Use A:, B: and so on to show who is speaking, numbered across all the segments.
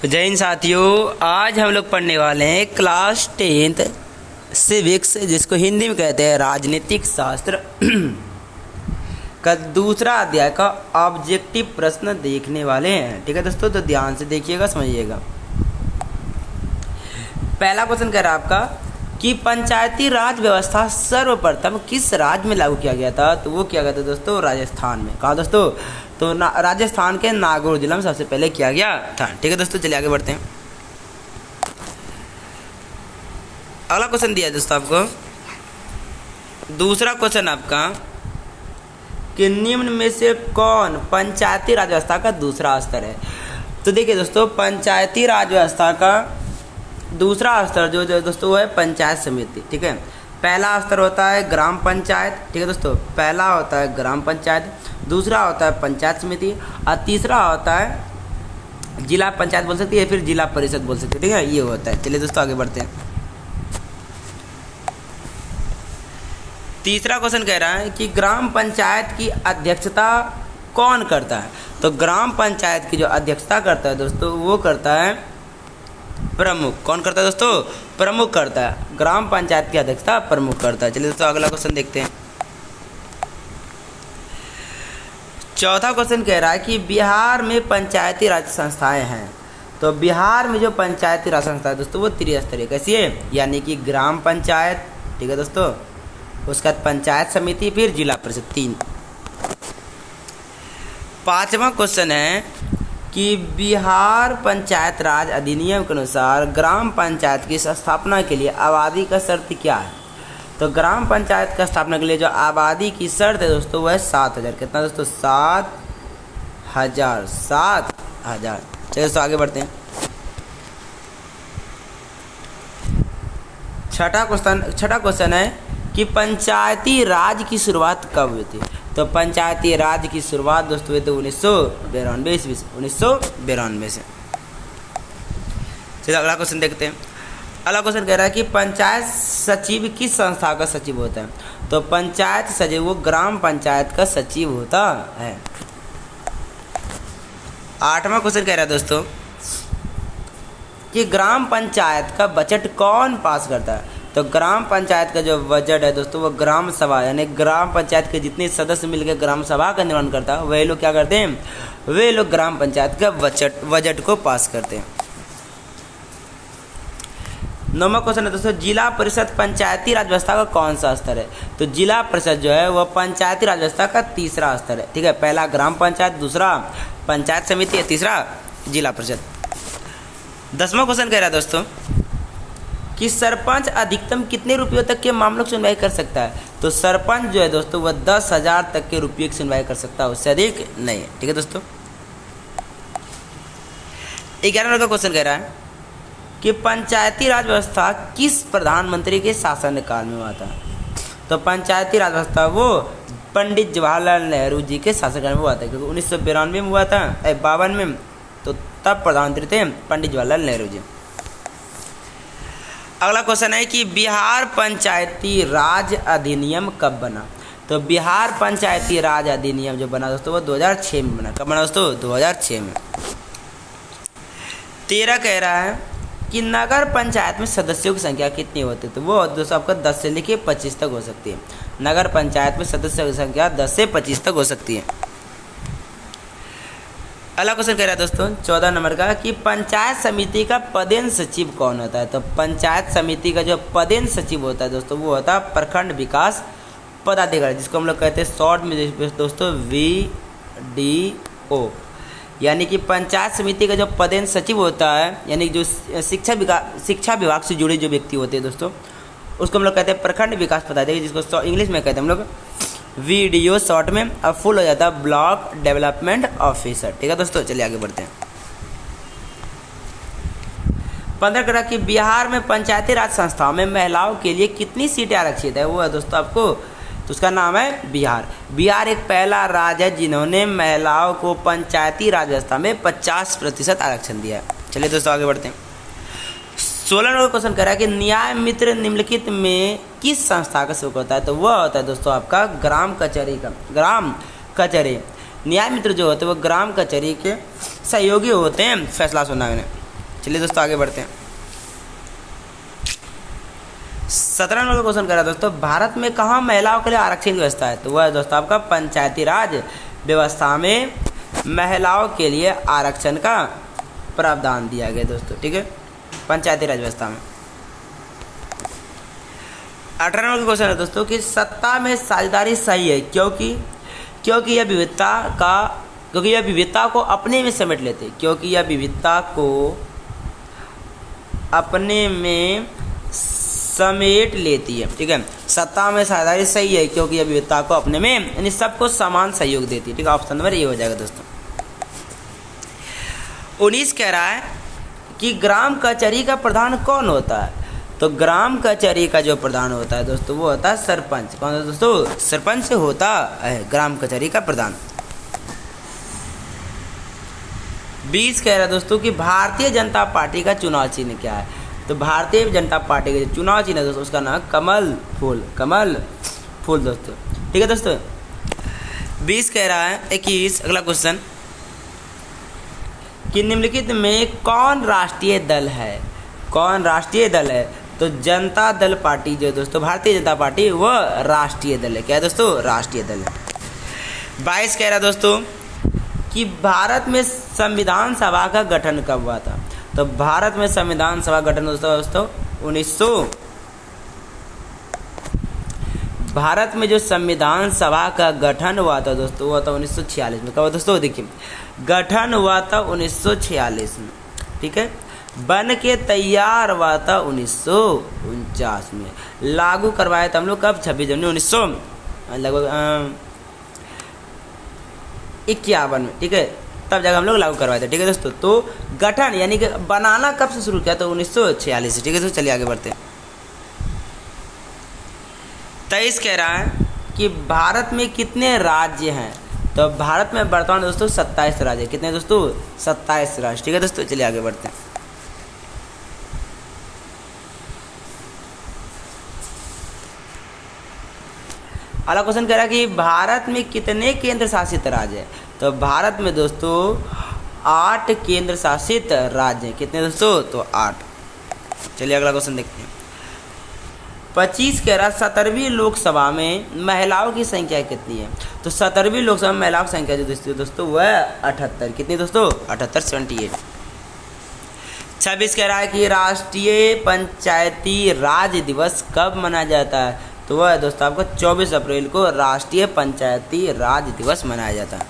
A: जय हिंद साथियों, आज हम लोग पढ़ने वाले हैं क्लास 10th सिविक्स, जिसको हिंदी में कहते हैं राजनीतिक शास्त्र का दूसरा अध्याय का ऑब्जेक्टिव प्रश्न देखने वाले हैं। ठीक है दोस्तों, तो ध्यान से देखिएगा, समझिएगा। पहला क्वेश्चन कह रहा है आपका कि पंचायती राज व्यवस्था सर्वप्रथम किस राज्य में लागू किया गया था? तो वो किया गया था दोस्तों राजस्थान में। कहा दोस्तों? तो राजस्थान के नागौर जिला में सबसे पहले किया गया था। ठीक है दोस्तों, चलिए आगे बढ़ते हैं। अगला क्वेश्चन दिया है दोस्तों आपको, दूसरा क्वेश्चन आपका कि निम्न में से कौन पंचायती राज व्यवस्था का दूसरा स्तर है? तो देखिए दोस्तों, पंचायती राज व्यवस्था का दूसरा स्तर जो दोस्तों वो है पंचायत समिति। ठीक है, पहला स्तर होता है ग्राम पंचायत। ठीक है दोस्तों, पहला होता है ग्राम पंचायत, दूसरा होता है पंचायत समिति और तीसरा होता है जिला पंचायत बोल सकती है, फिर जिला परिषद बोल सकती है। ठीक है, ये होता है। चलिए दोस्तों आगे बढ़ते हैं। तीसरा क्वेश्चन कह रहा है कि ग्राम पंचायत की अध्यक्षता कौन करता है? तो ग्राम पंचायत की जो अध्यक्षता करता है दोस्तों, वो करता है प्रमुख। कौन करता है दोस्तों? प्रमुख करता है। ग्राम पंचायत की अध्यक्षता प्रमुख करता है। चलिए दोस्तों अगला क्वेश्चन देखते हैं। चौथा क्वेश्चन कह रहा है कि बिहार में पंचायती राज संस्थाएं हैं। तो बिहार में जो पंचायती राज संस्था है दोस्तों, वो त्रिस्तरीय कैसी है? यानी कि ग्राम पंचायत, ठीक है दोस्तों, उसके बाद पंचायत समिति, फिर जिला परिषद, 3। पांचवा क्वेश्चन है कि बिहार पंचायत राज अधिनियम के अनुसार ग्राम पंचायत की स्थापना के लिए आबादी का शर्त क्या है? तो ग्राम पंचायत का स्थापना के लिए जो आबादी की शर्त है दोस्तों, वह है 7,000। कितना दोस्तों? 7,000। 7,000। चलिए दोस्तों आगे बढ़ते हैं। छठा क्वेश्चन है कि पंचायती राज की शुरुआत कब हुई थी? तो पंचायती राज की शुरुआत दोस्तों हुई थी 1992 से। चलिए अगला क्वेश्चन देखते हैं। अगला क्वेश्चन कह रहा है कि पंचायत सचिव किस संस्था का सचिव होता है? तो पंचायत सचिव वो ग्राम पंचायत का सचिव होता है। आठवां क्वेश्चन कह रहा है दोस्तों कि ग्राम पंचायत का बजट कौन पास करता है? तो ग्राम पंचायत का जो बजट है दोस्तों, वो ग्राम सभा, यानी ग्राम पंचायत के जितने सदस्य मिलकर ग्राम सभा का निर्माण करता है, वही लोग क्या करते हैं? वे लोग ग्राम पंचायत का बजट को पास करते हैं। 9वां क्वेश्चन है दोस्तों, जिला परिषद पंचायती राज व्यवस्था का कौन सा स्तर है? तो जिला परिषद जो है वह पंचायती राज व्यवस्था का तीसरा स्तर है। ठीक है, पहला ग्राम पंचायत, दूसरा पंचायत समिति, तीसरा जिला परिषद। 10वां क्वेश्चन कह रहा है दोस्तों कि सरपंच अधिकतम कितने रुपयों तक के मामलों की सुनवाई कर सकता है? तो सरपंच जो है दोस्तों, वह 10,000 तक के रुपये की सुनवाई कर सकता है, उससे अधिक नहीं। ठीक है दोस्तों, 11वां का क्वेश्चन कह रहा है कि पंचायती राज व्यवस्था किस प्रधानमंत्री के शासनकाल में हुआ था? तो पंचायती राज व्यवस्था वो पंडित जवाहरलाल नेहरू जी के शासनकाल में हुआ था, क्योंकि 1992 में हुआ था, 52 में, तो तब प्रधानमंत्री थे पंडित जवाहरलाल नेहरू जी। अगला क्वेश्चन है कि बिहार पंचायती राज अधिनियम कब बना? तो बिहार पंचायती राज अधिनियम जो बना दोस्तों, वो 2006 में बना। कब बना दोस्तों? 2006 में। 13 कह रहा है कि नगर पंचायत में सदस्यों की संख्या कितनी होती है? तो वो दोस्तों आपका 10 से लेके 25 तक हो सकती है। नगर पंचायत में सदस्यों की संख्या 10 से 25 तक हो सकती है। अगला क्वेश्चन कह रहा है दोस्तों 14 नंबर का कि पंचायत समिति का पदेन सचिव कौन होता है? तो पंचायत समिति का जो पदेन सचिव होता है दोस्तों, वो होता है प्रखंड विकास पदाधिकारी, जिसको हम लोग कहते हैं शॉर्ट में दोस्तों VDO। यानी कि पंचायत समिति का जो पदेन सचिव होता है, यानी जो शिक्षा विभाग से जुड़े जो व्यक्ति होते हैं दोस्तों, उसको हम लोग कहते हैं प्रखंड विकास पदाधिकारी, जिसको इंग्लिश में कहते हैं हम लोग VDO शॉर्ट में। अब फुल हो जाता है ब्लॉक डेवलपमेंट ऑफिसर। ठीक है दोस्तों, चलिए आगे बढ़ते हैं। 15 कह रहा कि बिहार में पंचायती राज संस्थाओं में महिलाओं के लिए कितनी सीटें आरक्षित है? वो है दोस्तों आपको, तो उसका नाम है बिहार। बिहार एक पहला राज्य है जिन्होंने महिलाओं को पंचायती राज व्यवस्था में 50% आरक्षण दिया है। चलिए दोस्तों आगे बढ़ते हैं। 16 नंबर क्वेश्चन कह रहा है कि न्याय मित्र निम्नलिखित में किस संस्था का सेवक होता है? तो वह होता है दोस्तों आपका ग्राम कचहरी। न्याय मित्र जो होते हैं वो ग्राम कचहरी के सहयोगी होते हैं फैसला सुनाने में। चलिए दोस्तों आगे बढ़ते हैं। 17 नंबर का क्वेश्चन कर रहा है दोस्तों, भारत में कहाँ महिलाओं के लिए आरक्षण की व्यवस्था है? तो वह है दोस्तों आपका पंचायती राज व्यवस्था में महिलाओं के लिए आरक्षण का प्रावधान दिया गया दोस्तों, ठीक है, पंचायती राज व्यवस्था में। 18 नंबर का क्वेश्चन है दोस्तों कि सत्ता में साझेदारी सही है क्योंकि यह विविधता को अपने में समेट लेते, क्योंकि यह विविधता को अपने में समेट लेती है, ठीक है। सत्ता में साझेदारी सही है क्योंकि यह विविधता को अपने में यानी सबको समान सहयोग देती है, ठीक है। ऑप्शन नंबर ये हो जाएगा दोस्तों। 19 कह रहा है कि ग्राम कचहरी का प्रधान कौन होता है? तो ग्राम कचहरी का जो प्रधान होता है दोस्तों वो होता है सरपंच। कौन है दोस्तों? सरपंच होता है ग्राम कचहरी का प्रधान। 20 कह रहा है दोस्तों कि भारतीय जनता पार्टी का चुनाव चिन्ह क्या है? तो भारतीय जनता पार्टी का जो चुनाव चिन्ह है दोस्तों उसका नाम कमल फूल दोस्तों, ठीक है दोस्तों। 20 कह रहा है 21 अगला क्वेश्चन कि निम्नलिखित में कौन राष्ट्रीय दल है? कौन राष्ट्रीय दल है? तो जनता दल पार्टी जो दोस्तों भारतीय जनता पार्टी वह राष्ट्रीय दल है। क्या है दोस्तों? राष्ट्रीय दल है। 22 कह रहा है दोस्तों कि भारत में संविधान सभा का गठन कब हुआ था? तो भारत में संविधान सभा गठन दोस्तों 1900 भारत में जो संविधान सभा का गठन हुआ था दोस्तों वो था 1946 में। कब दोस्तों? देखिए गठन हुआ था 1946 में, ठीक है। बन के तैयार हुआ था 1949 में। लागू करवाया था हम लोग कब? 26 जनवरी 1900 लगभग 51 में, ठीक है, तब जाकर हम लोग लागू करवाए थे, ठीक है दोस्तों। तो गठन यानी कि बनाना कब से शुरू किया? तो 1946 से, ठीक है दोस्तों। चलिए आगे बढ़ते हैं। 23 कह रहा है कि भारत में कितने राज्य हैं? तो भारत में वर्तमान दोस्तों 27 राज्य। कितने दोस्तों? 27 राज्य, ठीक है दोस्तों। चलिए आगे बढ़ते हैं। अगला क्वेश्चन कह रहा है कि भारत में कितने केंद्र शासित राज्य है? तो भारत में दोस्तों 8 केंद्र शासित राज्य हैं। कितने दोस्तों? तो 8। चलिए अगला क्वेश्चन देखते हैं। 25 कह रहा 17वीं लोकसभा में महिलाओं की संख्या कितनी है? तो 17वीं लोकसभा में महिलाओं की संख्या जो दोस्तों वह 78। कितनी दोस्तों? 78, 78। 26 कह रहा है कि राष्ट्रीय पंचायती राज दिवस कब मनाया जाता है? तो वह दोस्तों आपको 24 अप्रैल को राष्ट्रीय पंचायती राज दिवस मनाया जाता है।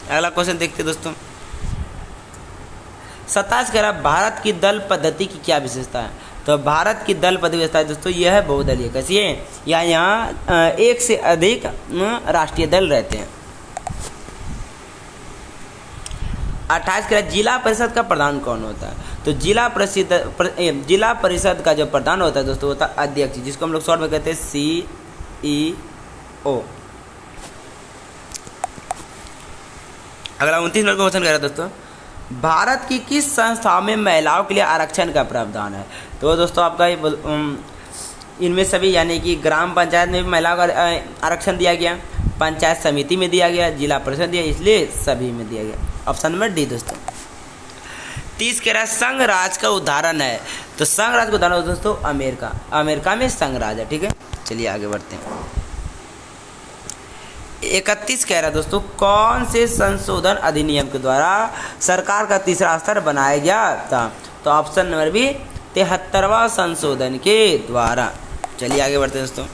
A: अगला क्वेश्चन देखते हैं दोस्तों। 27 कह रहा भारत की दल पद्धति की क्या विशेषता है? तो भारत की दल पद्धति व्यवस्था है दोस्तों यह है बहुदलीय। कैसी है? यहाँ एक से अधिक राष्ट्रीय दल रहते हैं। 28 कह रहा जिला परिषद का प्रधान कौन होता है? तो जिला परिषद का जो प्रधान होता है दोस्तों होता है अध्यक्ष, जिसको हम लोग शॉर्ट में कहते हैं CEO। अगला 29 नंबर का क्वेश्चन कह रहा है दोस्तों, भारत की किस संस्थाओं में महिलाओं के लिए आरक्षण का प्रावधान है? तो दोस्तों आपका इनमें सभी यानी कि ग्राम पंचायत में भी महिलाओं का आरक्षण दिया गया, पंचायत समिति में दिया गया, जिला परिषद दिया, इसलिए सभी में दिया गया। ऑप्शन नंबर डी दोस्तों। 30 कह रहा है संघ राज का उदाहरण है? तो संघ राज का उदाहरण दोस्तों अमेरिका में संघ राज है, ठीक है। चलिए आगे बढ़ते हैं। 31 कह रहा है दोस्तों कौन से संशोधन अधिनियम के द्वारा सरकार का तीसरा स्तर बनाया गया था? तो ऑप्शन नंबर बी 73वां संशोधन के द्वारा। चलिए आगे बढ़ते हैं दोस्तों।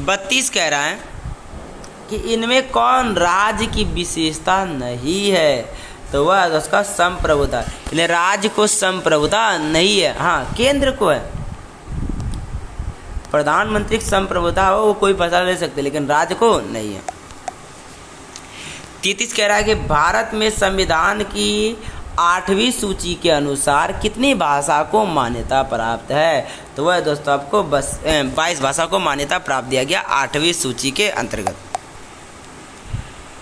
A: 32 कह रहा है कि इनमें कौन राज्य की विशेषता नहीं है? तो वह उसका संप्रभुता, यानी राज्य को संप्रभुता नहीं है, हाँ केंद्र को है। प्रधानमंत्री की संप्रभुता हो वो कोई फैसला ले सकते लेकिन राज्य को नहीं है। 33 कह रहा है कि भारत में संविधान की 8वीं सूची के अनुसार कितनी भाषा को मान्यता प्राप्त है? तो वह दोस्तों आपको 22 भाषा को मान्यता प्राप्त दिया गया 8वीं सूची के अंतर्गत।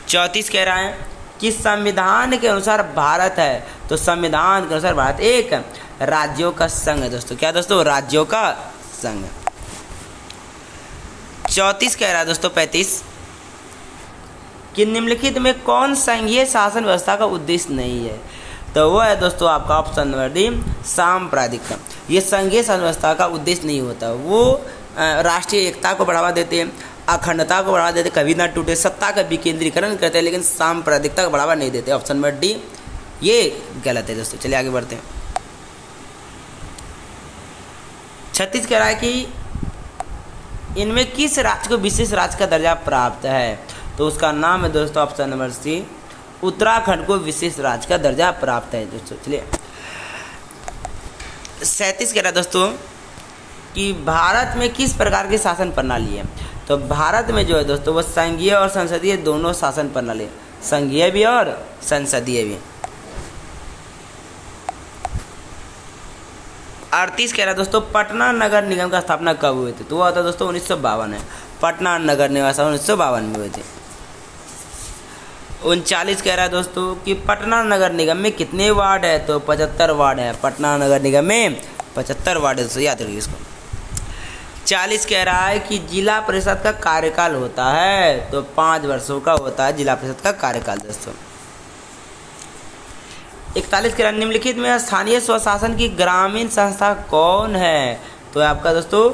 A: 34 कह रहा है कि संविधान के अनुसार भारत है, तो संविधान के अनुसार भारत एक राज्यों का संघ है दोस्तों। क्या दोस्तों? राज्यों का संघ। 34 कह रहा है दोस्तों 35 कि निम्नलिखित में कौन संघीय शासन व्यवस्था का उद्देश्य नहीं है? तो वो है दोस्तों आपका ऑप्शन नंबर डी, सांप्रदायिकता। ये संघीय शासन व्यवस्था का उद्देश्य नहीं होता, वो राष्ट्रीय एकता को बढ़ावा देते हैं, अखंडता को बढ़ावा देते, कभी ना टूटे, सत्ता का विकेंद्रीकरण करते हैं, लेकिन सांप्रदायिकता को बढ़ावा नहीं देते। ऑप्शन नंबर डी ये गलत है दोस्तों। चलिए आगे बढ़ते हैं। 36 कह रहा है कि इनमें किस राज्य को विशेष राज्य का दर्जा प्राप्त है, तो उसका नाम है दोस्तों ऑप्शन नंबर सी, उत्तराखंड को विशेष राज्य का दर्जा प्राप्त है दोस्तों। चलिए 37 कह रहा है दोस्तों कि भारत में किस प्रकार की शासन प्रणाली है, तो भारत में जो है दोस्तों वो संघीय और संसदीय दोनों शासन प्रणाली, संघीय भी और संसदीय भी। 38 कह रहा है दोस्तों पटना नगर निगम का स्थापना कब हुई थी, तो वो होता है दोस्तों 1952 है, पटना नगर निगम 1952 में हुए थे। 39 कह रहा है दोस्तों कि पटना नगर निगम में कितने वार्ड है, तो 75 वार्ड है, पटना नगर निगम में 75 वार्ड है दोस्तों, याद रखिए इसको। 40 कह रहा है कि जिला परिषद का कार्यकाल होता है, तो 5 वर्षों का होता है जिला परिषद का कार्यकाल दोस्तों। 41 कह रहा है निम्नलिखित में स्थानीय स्वशासन की ग्रामीण संस्था कौन है, तो आपका दोस्तों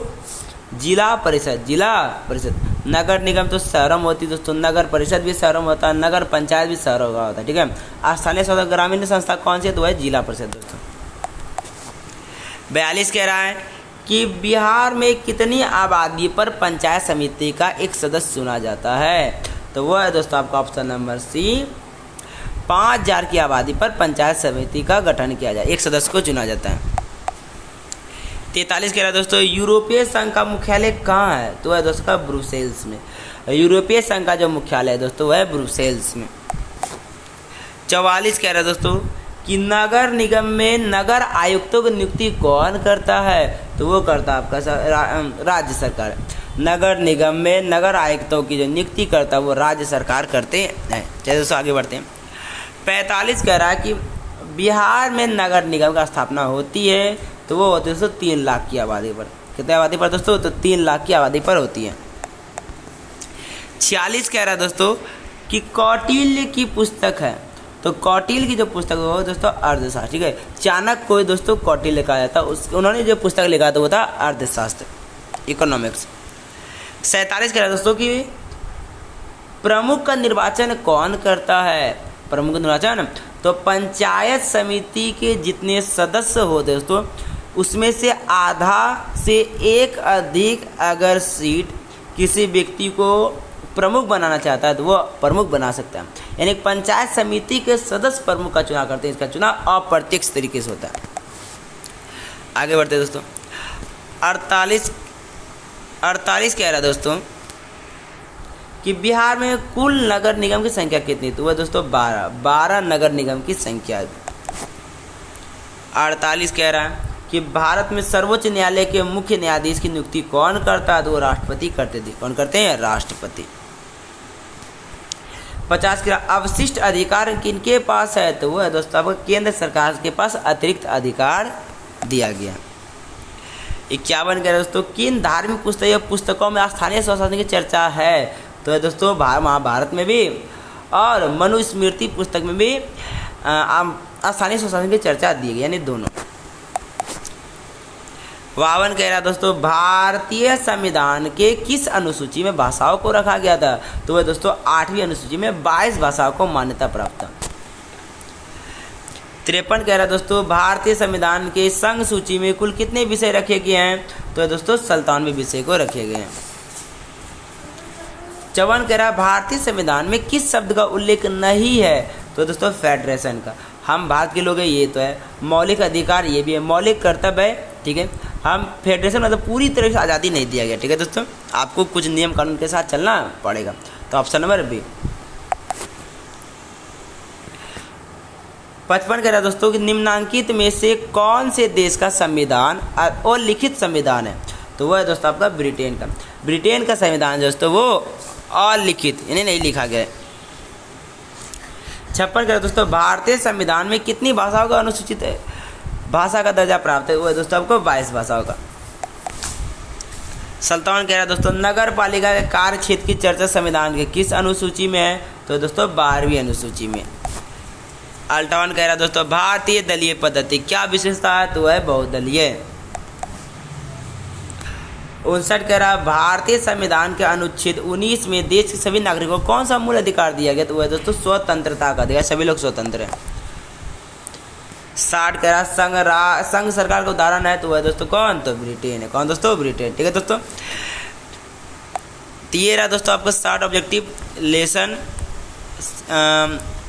A: जिला परिषद, जिला परिषद। नगर निगम तो शहरों में होती है दोस्तों, नगर परिषद भी शहरों में होता है, नगर पंचायत भी शहरों का होता है, ठीक है। स्थानीय स्वशासन ग्रामीण संस्था कौन सी है, तो है जिला परिषद दोस्तों। 42 कह रहा है कि बिहार में कितनी आबादी पर पंचायत समिति का एक सदस्य चुना जाता है, तो वो है दोस्तों आपका ऑप्शन नंबर सी, 5000 की आबादी पर पंचायत समिति का गठन किया जाए, एक सदस्य को चुना जाता है। 43 कह रहा है दोस्तों यूरोपीय संघ का मुख्यालय कहाँ है, तो है दोस्तों का ब्रुसेल्स में, यूरोपीय संघ का जो मुख्यालय है दोस्तों वह है ब्रुसेल्स में। 44 कह रहा है दोस्तों कि नगर निगम में नगर आयुक्तों की नियुक्ति कौन करता है, तो वो करता है आपका राज्य सरकार। नगर निगम में नगर आयुक्तों की जो नियुक्ति करता है वो राज्य सरकार करते हैं। चलिए दोस्तों आगे बढ़ते हैं। 45 कह रहा है कि बिहार में नगर निगम का स्थापना होती है, तो वो होती है दोस्तों 3 लाख की आबादी पर। कितने आबादी पर दोस्तों, तो 3 लाख की आबादी पर होती है। 46 कह रहा है दोस्तों कि कौटिल्य की पुस्तक है, तो कौटिल्य की जो पुस्तक है वो दोस्तों अर्थशास्त्र, ठीक है। चाणक्य को दोस्तों कौटिल्य कहा जाता है, उन्होंने जो पुस्तक लिखा था वो था अर्थशास्त्र, इकोनॉमिक्स। 47 कह रहा है दोस्तों कि प्रमुख का निर्वाचन कौन करता है, प्रमुख निर्वाचन, तो पंचायत समिति के जितने सदस्य होते दोस्तों उसमें से आधा से एक अधिक अगर सीट किसी व्यक्ति को प्रमुख बनाना चाहता है तो वो प्रमुख बना सकता है, यानी पंचायत समिति के सदस्य प्रमुख का चुनाव करते हैं। इसका चुनाव अप्रत्यक्ष तरीके से होता है। आगे बढ़ते हैं दोस्तों। 48 कह रहा है दोस्तों कि बिहार में कुल नगर निगम की संख्या कितनी, तो वह दोस्तों 12 नगर निगम की संख्या है। 48 कह रहा है कि भारत में सर्वोच्च न्यायालय के मुख्य न्यायाधीश की नियुक्ति कौन करता है, तो वो राष्ट्रपति करते थे। कौन करते हैं, राष्ट्रपति। 50 का अवशिष्ट अधिकार किनके पास है, तो वो है दोस्तों आपको केंद्र सरकार के पास अतिरिक्त अधिकार दिया गया। 51 कह दोस्तों किन धार्मिक पुस्तकों में स्थानीय स्वशासन की चर्चा है, तो है दोस्तों महाभारत में भी और मनुस्मृति पुस्तक में भी स्थानीय स्वशासन की चर्चा दी गई, यानी दोनों। 52 कह रहा दोस्तों भारतीय संविधान के किस अनुसूची में भाषाओं को रखा गया था, तो वह दोस्तों 8वीं अनुसूची में 22 भाषाओं को मान्यता प्राप्त था। 53 कह रहा दोस्तों भारतीय संविधान के संघ सूची में कुल कितने विषय रखे गए हैं, तो दोस्तों 97 विषय को रखे गए हैं। 54 कह रहा भारतीय संविधान में किस शब्द का उल्लेख नहीं है, तो दोस्तों फेडरेशन का। हम भारत के लोग हैं, ये तो है। मौलिक अधिकार ये भी है, मौलिक कर्तव्य है, ठीक है। हम फेडरेशन मतलब पूरी तरह से आज़ादी नहीं दिया गया, ठीक है दोस्तों, आपको कुछ नियम कानून के साथ चलना पड़ेगा। तो ऑप्शन नंबर बी। 55 कह रहा दोस्तों कि निम्नांकित में से कौन से देश का संविधान और लिखित संविधान है, तो वह है दोस्तों आपका ब्रिटेन का। ब्रिटेन का संविधान दोस्तों वो अलिखित, इन्हें नहीं लिखा गया है। 56 कह रहा दोस्तों भारतीय संविधान में कितनी भाषाओं का अनुसूचित है भाषा का दर्जा प्राप्त है, वो है दोस्तों आपको 22 भाषाओं का। 57 कह रहा दोस्तों नगर पालिका के कार्य क्षेत्र की चर्चा संविधान के किस अनुसूची में है, तो दोस्तों 12वीं अनुसूची में। अल्टा 1 कह रहा है दोस्तों भारतीय दलीय पद्धति क्या विशेषता है, तो है बहुदलीय। 59 कह रहा है भारतीय संविधान के अनुच्छेद 19 में देश के सभी नागरिकों को कौन सा मूल अधिकार दिया गया, तो वह दोस्तों स्वतंत्रता का अधिकार, सभी लोग स्वतंत्र हैं। 60 कह रहा है संघ सरकार का उदाहरण है, तो वह दोस्तों कौन, तो ब्रिटेन है। कौन दोस्तों, ब्रिटेन। ठीक है दोस्तों, तो ये रहा दोस्तों आपका 60 ऑब्जेक्टिव लेसन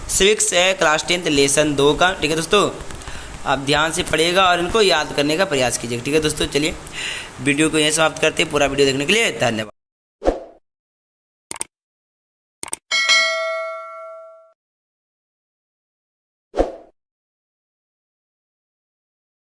A: सिविक्स है क्लास 10 लेसन 2 का। ठीक है दोस्तों, आप ध्यान से पढ़िएगा और इनको याद करने का प्रयास कीजिएगा। ठीक है दोस्तों, चलिए वीडियो को यहीं समाप्त करते हैं। पूरा वीडियो देखने के लिए धन्यवाद।